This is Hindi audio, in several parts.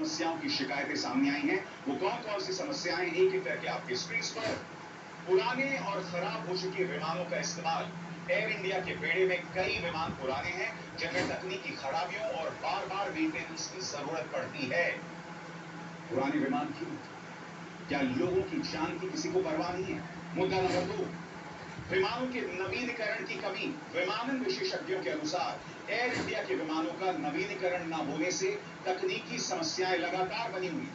समस्याओं की शिकायतें सामने आई हैं। वो कौन कौन सी समस्याएं, एक एक करके आपके स्क्रीन पर। पुराने और खराब हो चुके विमानों का इस्तेमाल। एयर इंडिया के बेड़े में कई विमान पुराने हैं जिनमें तकनीकी खराबियों और बार बार मेंटेनेंस की जरूरत पड़ती है। पुराने विमान क्यों? क्या लोगों की जान की किसी को परवाह नहीं है? मुद्दा नंबर 2, विमानों के नवीनीकरण की कमी। विमानन विशेषज्ञों के अनुसार एयर इंडिया के विमानों का नवीनीकरण न होने से तकनीकी समस्याएं लगातार बनी हुई।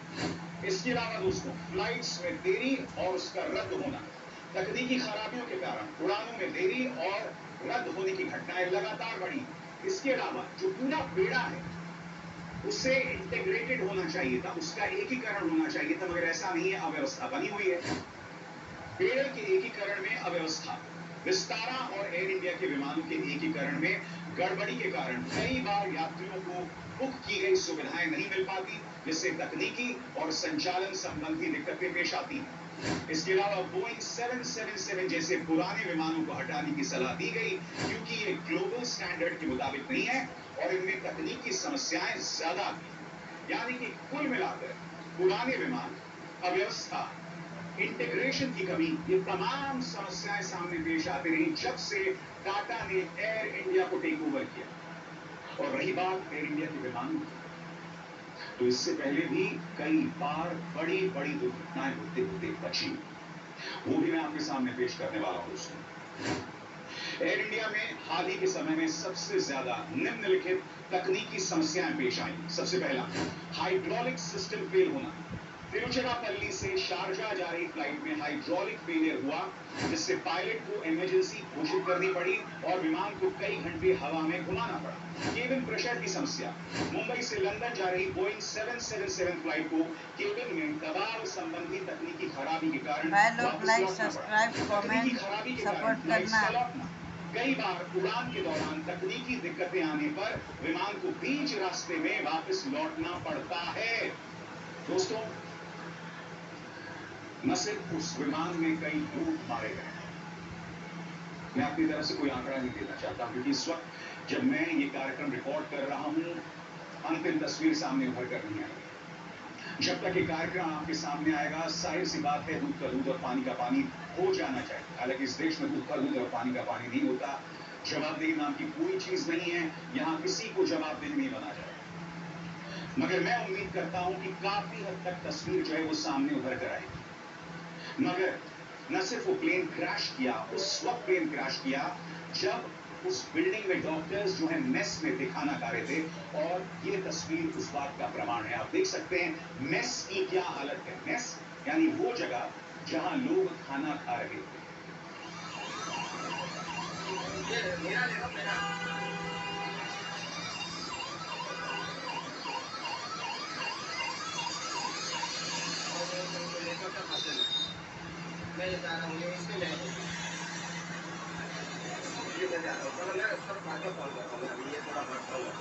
इसके अलावा दोस्तों, फ्लाइट्स में देरी और उसका रद्द होना। तकनीकी खराबियों के कारण उड़ानों में देरी और रद्द होने की घटनाएं लगातार बढ़ी। इसके अलावा जो पूरा बेड़ा है उससे इंटीग्रेटेड होना चाहिए था, उसका एकीकरण होना चाहिए था, मगर ऐसा नहीं है, अव्यवस्था बनी हुई है। बेड़े के एकीकरण में अव्यवस्था। विस्तारा और एयर इंडिया के विमानों के एकीकरण में गड़बड़ी के कारण कई बार यात्रियों को बुक की गई सुविधाएं नहीं मिल पाती, जिससे तकनीकी और संचालन संबंधी दिक्कतें पेश आती हैं। इसके अलावा बोइंग 777 जैसे पुराने विमानों को हटाने की सलाह दी गई, क्योंकि ये ग्लोबल स्टैंडर्ड के मुताबिक नहीं है और इनमें तकनीकी समस्याएं ज्यादा आती। यानी कि कुल मिलाकर पुराने विमान, अव्यवस्था, इंटीग्रेशन की कमी, ये तमाम समस्याएं सामने पेश आती रही जब से टाटा ने एयर इंडिया को टेक ओवर किया। और रही बात एयर इंडिया के विमानों की, तो इससे पहले भी कई बार बड़ी बड़ी दुर्घटनाएं होते होते बची, वो भी मैं आपके सामने पेश करने वाला हूं दोस्तों। एयर इंडिया में हाल ही के समय में सबसे ज्यादा निम्नलिखित तकनीकी समस्याएं पेश आई। सबसे पहला, हाइड्रोलिक सिस्टम फेल होना। तिरुचिरापल्ली से शारजा जा रही फ्लाइट में हाइड्रोलिक फेलियर हुआ, जिससे पायलट को इमरजेंसी घोषित करनी पड़ी और विमान को कई घंटे हवा में घुमाना पड़ा। केबिन प्रेशर की समस्या। मुंबई से लंदन जा रही बोइंग 777 फ्लाइट को केबिन में दबाव संबंधी तकनीकी खराबी के कारण वापस लौटना पड़ा। तकनीकी खराबी के कारण फ्लाइट का लौटना। कई बार उड़ान के दौरान तकनीकी दिक्कतें आने पर विमान को बीच रास्ते में वापस लौटना पड़ता है। दोस्तों, न सिर्फ उस विमान में कई लोग मारे गए, मैं अपनी तरफ से कोई आंकड़ा नहीं देना चाहता, क्योंकि इस वक्त जब मैं ये कार्यक्रम रिकॉर्ड कर रहा हूं, अंतिम तस्वीर सामने उभर कर नहीं आई। जब तक ये कार्यक्रम आपके सामने आएगा, जाहिर सी बात है, दूध का दूध और पानी का पानी हो जाना चाहिए। हालांकि इस देश में दूध का दूध और पानी का पानी नहीं होता। जवाबदेही नाम की कोई चीज नहीं है, यहां किसी को जवाबदेह नहीं बना जाए। मगर मैं उम्मीद करता हूं कि काफी हद तक तस्वीर जो है वो सामने उभर कर आएगी। मगर न सिर्फ वो प्लेन क्रैश किया, उस वक्त प्लेन क्रैश किया जब उस बिल्डिंग में डॉक्टर्स जो है मेस में थे, खाना खा रहे थे, और ये तस्वीर उस बात का प्रमाण है। आप देख सकते हैं मेस की क्या हालत है। मेस यानी वो जगह जहां लोग खाना खा रहे थे। मैं जा रहा हूँ, इसके मैं जा रहा हूँ, तो मैं उस पर बाद में कॉल करता हूँ, अभी ये थोड़ा भटका हुआ है।